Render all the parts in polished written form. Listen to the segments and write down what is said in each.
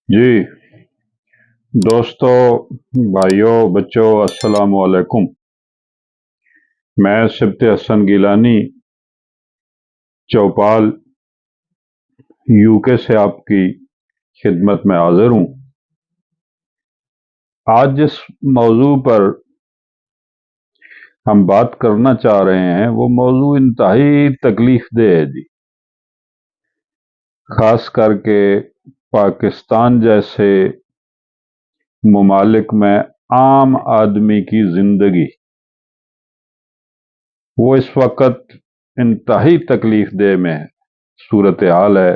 جی دوستو، بھائیوں، بچوں، السلام علیکم۔ میں سبت حسن گیلانی چوپال UK سے آپ کی خدمت میں حاضر ہوں۔ آج جس موضوع پر ہم بات کرنا چاہ رہے ہیں وہ موضوع انتہائی تکلیف دہ ہے جی، خاص کر کے پاکستان جیسے ممالک میں عام آدمی کی زندگی وہ اس وقت انتہائی تکلیف دہ میں صورتحال ہے۔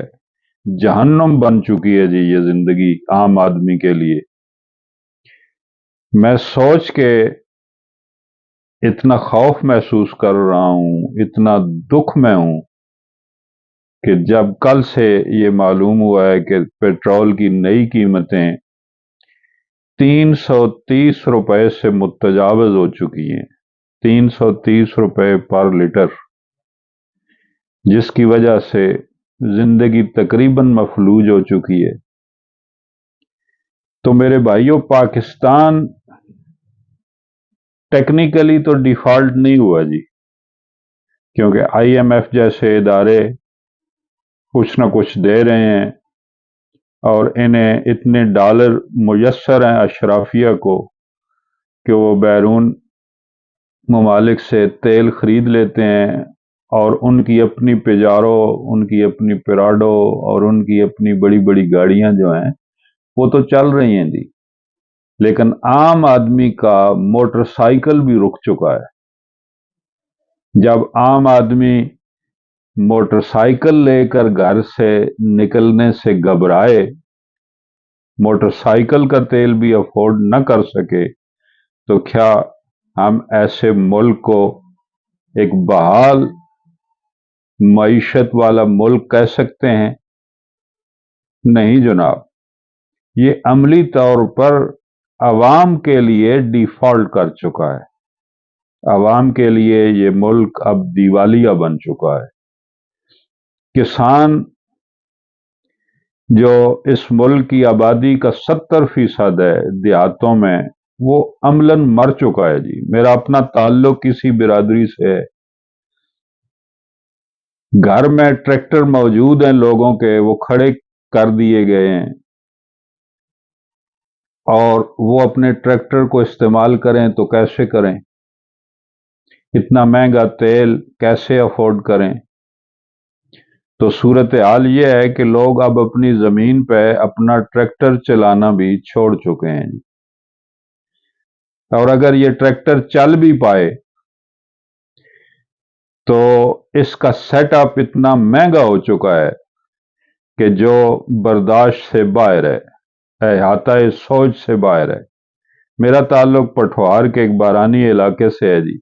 جہنم بن چکی ہے جی یہ زندگی عام آدمی کے لیے۔ میں سوچ کے اتنا خوف محسوس کر رہا ہوں، اتنا دکھ میں ہوں کہ جب کل سے یہ معلوم ہوا ہے کہ پیٹرول کی نئی قیمتیں 330 روپے سے متجاوز ہو چکی ہیں، 330 روپے پر لیٹر، جس کی وجہ سے زندگی تقریباً مفلوج ہو چکی ہے۔ تو میرے بھائیوں، پاکستان ٹیکنیکلی تو ڈیفالٹ نہیں ہوا جی، کیونکہ IMF جیسے ادارے کچھ نہ کچھ دے رہے ہیں اور انہیں اتنے ڈالر میسر ہیں اشرافیہ کو کہ وہ بیرون ممالک سے تیل خرید لیتے ہیں، اور ان کی اپنی پیجارو، ان کی اپنی پراڈو اور ان کی اپنی بڑی بڑی گاڑیاں جو ہیں وہ تو چل رہی ہیں جی، لیکن عام آدمی کا موٹر سائیکل بھی رک چکا ہے۔ جب عام آدمی موٹر سائیکل لے کر گھر سے نکلنے سے گھبرائے، موٹر سائیکل کا تیل بھی افورڈ نہ کر سکے، تو کیا ہم ایسے ملک کو ایک بحال معیشت والا ملک کہہ سکتے ہیں؟ نہیں جناب، یہ عملی طور پر عوام کے لیے ڈیفالٹ کر چکا ہے۔ عوام کے لیے یہ ملک اب دیوالیہ بن چکا ہے۔ کسان جو اس ملک کی آبادی کا 70% ہے دیہاتوں میں، وہ عملاً مر چکا ہے جی۔ میرا اپنا تعلق کسی برادری سے ہے، گھر میں ٹریکٹر موجود ہیں لوگوں کے، وہ کھڑے کر دیے گئے ہیں، اور وہ اپنے ٹریکٹر کو استعمال کریں تو کیسے کریں؟ اتنا مہنگا تیل کیسے افورڈ کریں؟ تو صورتحال یہ ہے کہ لوگ اب اپنی زمین پہ اپنا ٹریکٹر چلانا بھی چھوڑ چکے ہیں، اور اگر یہ ٹریکٹر چل بھی پائے تو اس کا سیٹ اپ اتنا مہنگا ہو چکا ہے کہ جو برداشت سے باہر ہے، احاطہ سوچ سے باہر ہے۔ میرا تعلق پٹھوار کے ایک بارانی علاقے سے ہے جی۔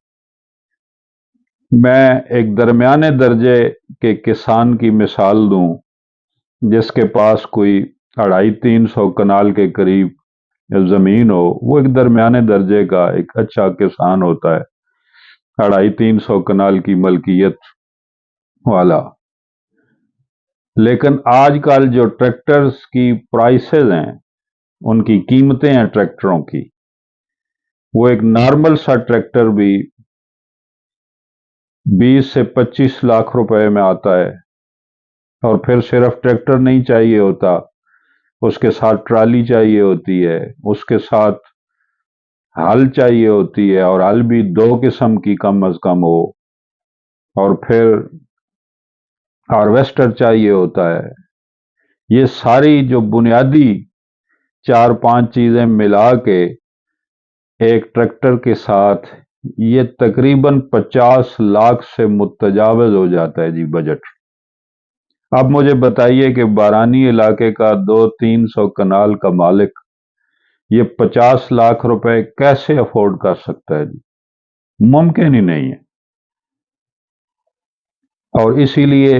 میں ایک درمیانے درجے کے کسان کی مثال دوں، جس کے پاس کوئی 250-300 کنال کے قریب زمین ہو، وہ ایک درمیانے درجے کا ایک اچھا کسان ہوتا ہے، 250-300 کنال کی ملکیت والا۔ لیکن آج کل جو ٹریکٹرز کی پرائسز ہیں، ان کی قیمتیں ہیں ٹریکٹروں کی، وہ ایک نارمل سا ٹریکٹر بھی 20 سے 25 لاکھ روپے میں آتا ہے، اور پھر صرف ٹریکٹر نہیں چاہیے ہوتا، اس کے ساتھ ٹرالی چاہیے ہوتی ہے، اس کے ساتھ ہل چاہیے ہوتی ہے، اور ہل بھی 2 قسم کی کم از کم ہو، اور پھر ہارویسٹر چاہیے ہوتا ہے۔ یہ ساری جو بنیادی 4-5 چیزیں ملا کے ایک ٹریکٹر کے ساتھ یہ تقریباً 50 لاکھ سے متجاوز ہو جاتا ہے جی بجٹ۔ اب مجھے بتائیے کہ بارانی علاقے کا 200-300 کنال کا مالک یہ 50 لاکھ روپے کیسے افورڈ کر سکتا ہے جی؟ ممکن ہی نہیں ہے۔ اور اسی لیے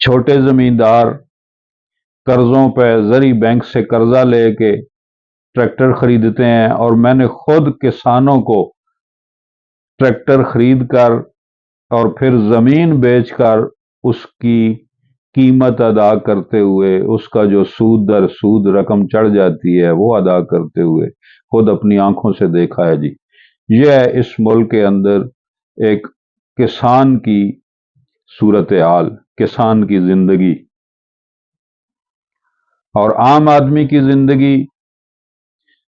چھوٹے زمیندار قرضوں پہ زرعی بینک سے قرضہ لے کے ٹریکٹر خریدتے ہیں، اور میں نے خود کسانوں کو ٹریکٹر خرید کر اور پھر زمین بیچ کر اس کی قیمت ادا کرتے ہوئے اس کا جو سود در سود رقم چڑھ جاتی ہے وہ ادا کرتے ہوئے خود اپنی آنکھوں سے دیکھا ہے جی۔ یہ ہے اس ملک کے اندر ایک کسان کی صورتحال، کسان کی زندگی اور عام آدمی کی زندگی،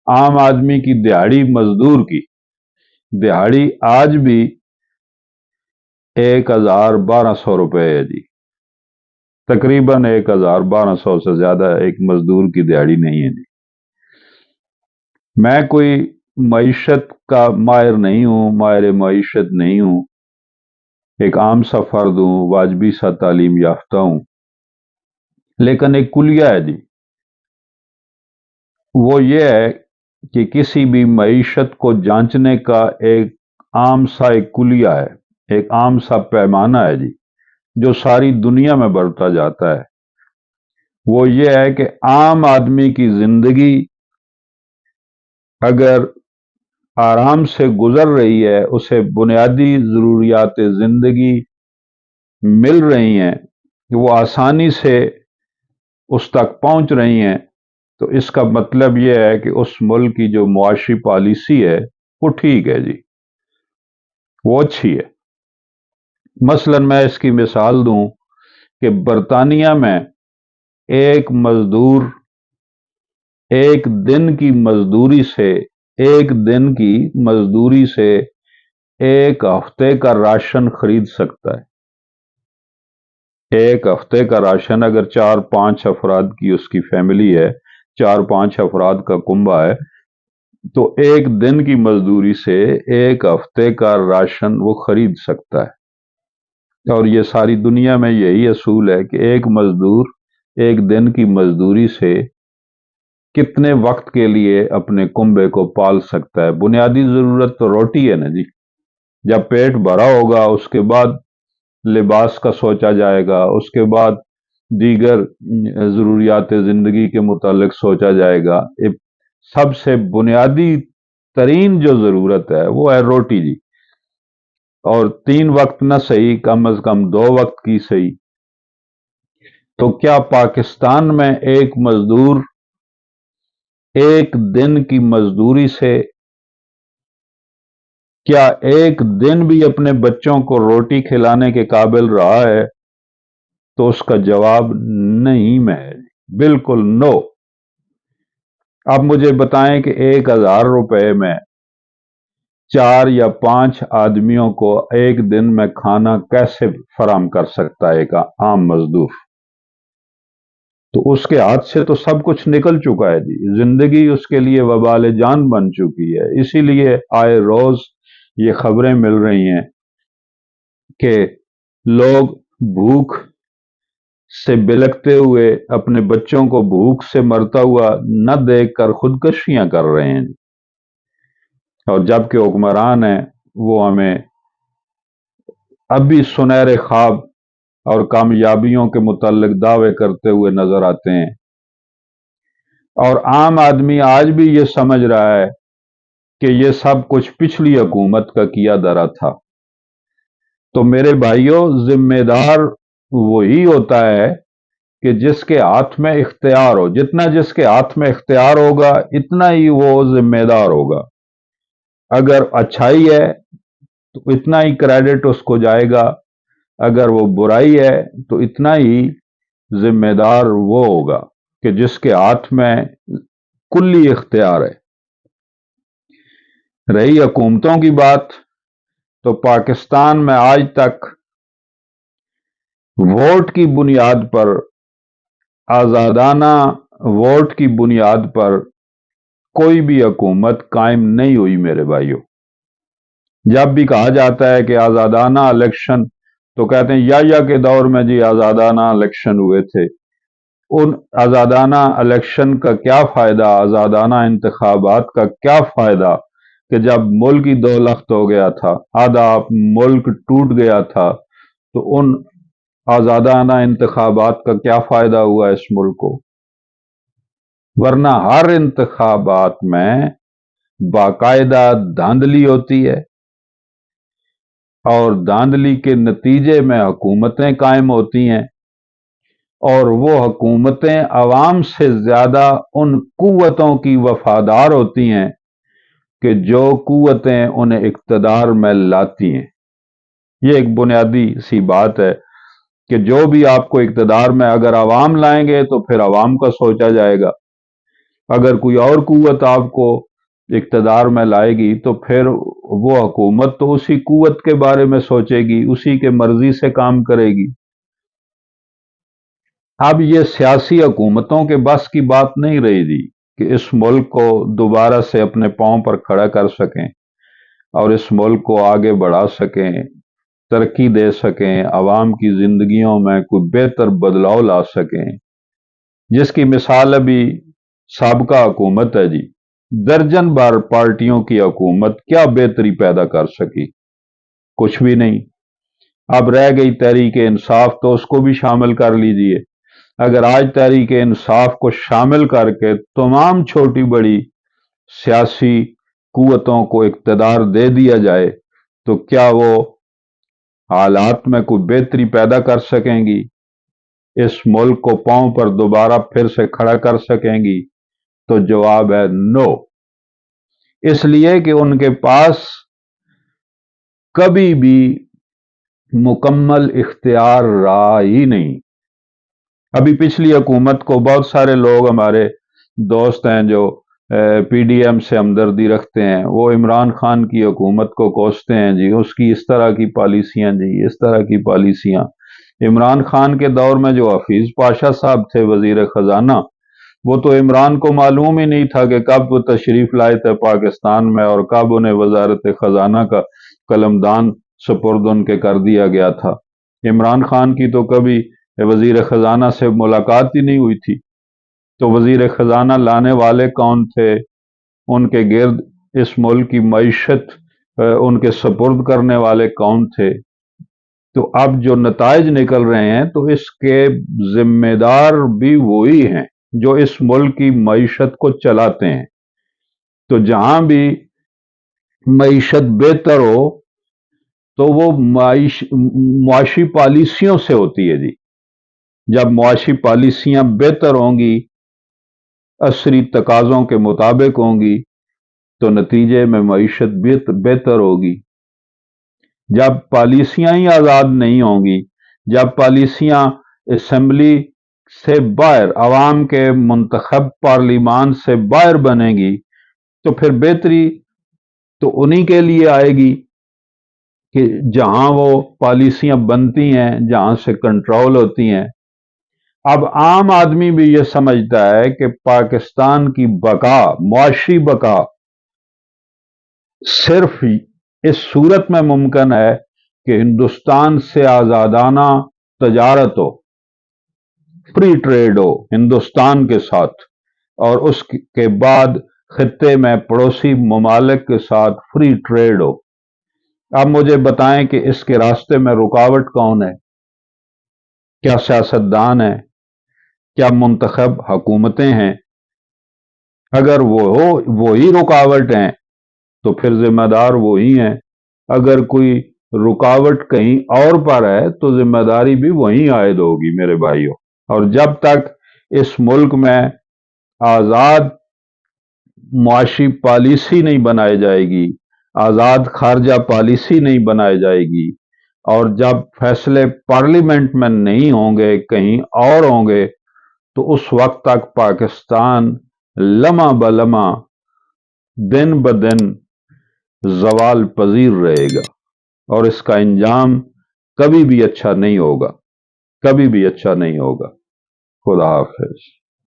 عام آدمی کی دیہڑی مزدور کی دیہڑی آج بھی 1,1200 روپے ہے جی، تقریباً 1,1200 سے زیادہ ایک مزدور کی دیہڑی نہیں ہے جی۔ میں کوئی معیشت کا ماہر نہیں ہوں، ماہر معیشت نہیں ہوں، ایک عام سا فرد ہوں، واجبی سا تعلیم یافتہ ہوں، لیکن ایک کلیہ ہے جی، وہ یہ ہے کہ کسی بھی معیشت کو جانچنے کا ایک عام سا ایک کلیہ ہے، ایک عام سا پیمانہ ہے جی، جو ساری دنیا میں بڑھتا جاتا ہے۔ وہ یہ ہے کہ عام آدمی کی زندگی اگر آرام سے گزر رہی ہے، اسے بنیادی ضروریات زندگی مل رہی ہیں، وہ آسانی سے اس تک پہنچ رہی ہیں، تو اس کا مطلب یہ ہے کہ اس ملک کی جو معاشی پالیسی ہے وہ ٹھیک ہے جی، وہ اچھی ہے۔ مثلا میں اس کی مثال دوں کہ برطانیہ میں ایک مزدور ایک دن کی مزدوری سے ایک ہفتے کا راشن خرید سکتا ہے۔ ایک ہفتے کا راشن اگر 4-5 افراد کی اس کی فیملی ہے، 4-5 افراد کا کنبہ ہے، تو ایک دن کی مزدوری سے ایک ہفتے کا راشن وہ خرید سکتا ہے۔ اور یہ ساری دنیا میں یہی اصول ہے کہ ایک مزدور ایک دن کی مزدوری سے کتنے وقت کے لیے اپنے کنبے کو پال سکتا ہے۔ بنیادی ضرورت تو روٹی ہے نا جی، جب پیٹ بھرا ہوگا اس کے بعد لباس کا سوچا جائے گا، اس کے بعد دیگر ضروریات زندگی کے متعلق سوچا جائے گا۔ سب سے بنیادی ترین جو ضرورت ہے وہ ہے روٹی جی، اور 3 وقت نہ صحیح، کم از کم 2 وقت کی صحیح۔ تو کیا پاکستان میں ایک مزدور ایک دن کی مزدوری سے کیا ایک دن بھی اپنے بچوں کو روٹی کھلانے کے قابل رہا ہے؟ تو اس کا جواب نہیں میں ہے، بالکل نو۔ اب مجھے بتائیں کہ 1,000 روپے میں 4 یا 5 آدمیوں کو ایک دن میں کھانا کیسے فراہم کر سکتا ہے ایک عام مزدور؟ تو اس کے ہاتھ سے تو سب کچھ نکل چکا ہے جی، زندگی اس کے لیے وبال جان بن چکی ہے۔ اسی لیے آئے روز یہ خبریں مل رہی ہیں کہ لوگ بھوک سے بلکتے ہوئے اپنے بچوں کو بھوک سے مرتا ہوا نہ دیکھ کر خودکشیاں کر رہے ہیں، اور جبکہ حکمران ہیں وہ ہمیں اب بھی سنہرے خواب اور کامیابیوں کے متعلق دعوے کرتے ہوئے نظر آتے ہیں، اور عام آدمی آج بھی یہ سمجھ رہا ہے کہ یہ سب کچھ پچھلی حکومت کا کیا دھرا تھا۔ تو میرے بھائیوں، ذمہ دار وہی ہوتا ہے کہ جس کے ہاتھ میں اختیار ہو، جتنا جس کے ہاتھ میں اختیار ہوگا اتنا ہی وہ ذمہ دار ہوگا۔ اگر اچھائی ہے تو اتنا ہی کریڈٹ اس کو جائے گا، اگر وہ برائی ہے تو اتنا ہی ذمہ دار وہ ہوگا کہ جس کے ہاتھ میں کلی اختیار ہے۔ رہی حکومتوں کی بات، تو پاکستان میں آج تک ووٹ کی بنیاد پر، آزادانہ ووٹ کی بنیاد پر کوئی بھی حکومت قائم نہیں ہوئی میرے بھائیوں۔ جب بھی کہا جاتا ہے کہ آزادانہ الیکشن، تو کہتے ہیں یا کے دور میں جی آزادانہ الیکشن ہوئے تھے۔ ان آزادانہ الیکشن کا کیا فائدہ، آزادانہ انتخابات کا کیا فائدہ کہ جب ملک ہی 2 لخت ہو گیا تھا، آدھا ملک ٹوٹ گیا تھا، تو ان آزادانہ انتخابات کا کیا فائدہ ہوا اس ملک کو؟ ورنہ ہر انتخابات میں باقاعدہ دھاندلی ہوتی ہے، اور دھاندلی کے نتیجے میں حکومتیں قائم ہوتی ہیں، اور وہ حکومتیں عوام سے زیادہ ان قوتوں کی وفادار ہوتی ہیں کہ جو قوتیں انہیں اقتدار میں لاتی ہیں۔ یہ ایک بنیادی سی بات ہے کہ جو بھی آپ کو اقتدار میں اگر عوام لائیں گے تو پھر عوام کا سوچا جائے گا، اگر کوئی اور قوت آپ کو اقتدار میں لائے گی تو پھر وہ حکومت تو اسی قوت کے بارے میں سوچے گی، اسی کے مرضی سے کام کرے گی۔ اب یہ سیاسی حکومتوں کے بس کی بات نہیں رہی تھی کہ اس ملک کو دوبارہ سے اپنے پاؤں پر کھڑا کر سکیں اور اس ملک کو آگے بڑھا سکیں، ترقی دے سکیں، عوام کی زندگیوں میں کوئی بہتر بدلاؤ لا سکیں، جس کی مثال ابھی سابقہ حکومت ہے جی۔ درجن بار پارٹیوں کی حکومت کیا بہتری پیدا کر سکی؟ کچھ بھی نہیں۔ اب رہ گئی تحریک انصاف، تو اس کو بھی شامل کر لیجئے۔ اگر آج تحریک انصاف کو شامل کر کے تمام چھوٹی بڑی سیاسی قوتوں کو اقتدار دے دیا جائے تو کیا وہ حالات میں کوئی بہتری پیدا کر سکیں گی؟ اس ملک کو پاؤں پر دوبارہ پھر سے کھڑا کر سکیں گی؟ تو جواب ہے نو۔ اس لیے کہ ان کے پاس کبھی بھی مکمل اختیار رہا ہی نہیں۔ ابھی پچھلی حکومت کو بہت سارے لوگ ہمارے دوست ہیں جو پی ڈی ایم سے ہمدردی رکھتے ہیں، وہ عمران خان کی حکومت کو کوستے ہیں جی، اس کی اس طرح کی پالیسیاں جی، اس طرح کی پالیسیاں۔ عمران خان کے دور میں جو حفیظ پاشا صاحب تھے وزیر خزانہ، وہ تو عمران کو معلوم ہی نہیں تھا کہ کب وہ تشریف لائے تھے پاکستان میں اور کب انہیں وزارت خزانہ کا قلمدان سپرد ان کے کر دیا گیا تھا۔ عمران خان کی تو کبھی وزیر خزانہ سے ملاقات ہی نہیں ہوئی تھی، تو وزیر خزانہ لانے والے کون تھے؟ ان کے گرد اس ملک کی معیشت ان کے سپرد کرنے والے کون تھے؟ تو اب جو نتائج نکل رہے ہیں تو اس کے ذمہ دار بھی وہی ہیں جو اس ملک کی معیشت کو چلاتے ہیں۔ تو جہاں بھی معیشت بہتر ہو تو وہ معاشی پالیسیوں سے ہوتی ہے جی۔ جب معاشی پالیسیاں بہتر ہوں گی، عصری تقاضوں کے مطابق ہوں گی، تو نتیجے میں معیشت بہتر ہوگی۔ جب پالیسیاں ہی آزاد نہیں ہوں گی، جب پالیسیاں اسمبلی سے باہر، عوام کے منتخب پارلیمان سے باہر بنے گی، تو پھر بہتری تو انہی کے لیے آئے گی کہ جہاں وہ پالیسیاں بنتی ہیں، جہاں سے کنٹرول ہوتی ہیں۔ اب عام آدمی بھی یہ سمجھتا ہے کہ پاکستان کی بقا، معاشی بقا صرف اس صورت میں ممکن ہے کہ ہندوستان سے آزادانہ تجارت ہو، فری ٹریڈ ہو ہندوستان کے ساتھ، اور اس کے بعد خطے میں پڑوسی ممالک کے ساتھ فری ٹریڈ ہو۔ اب مجھے بتائیں کہ اس کے راستے میں رکاوٹ کون ہے؟ کیا سیاستدان ہیں؟ کیا منتخب حکومتیں ہیں؟ اگر وہی رکاوٹ ہیں تو پھر ذمہ دار وہی ہیں۔ اگر کوئی رکاوٹ کہیں اور پر ہے تو ذمہ داری بھی وہیں عائد ہوگی میرے بھائیوں۔ اور جب تک اس ملک میں آزاد معاشی پالیسی نہیں بنائی جائے گی، آزاد خارجہ پالیسی نہیں بنائی جائے گی، اور جب فیصلے پارلیمنٹ میں نہیں ہوں گے، کہیں اور ہوں گے، تو اس وقت تک پاکستان لمحہ بلمحہ، دن بدن زوال پذیر رہے گا، اور اس کا انجام کبھی بھی اچھا نہیں ہوگا، کبھی بھی اچھا نہیں ہوگا۔ خدا حافظ۔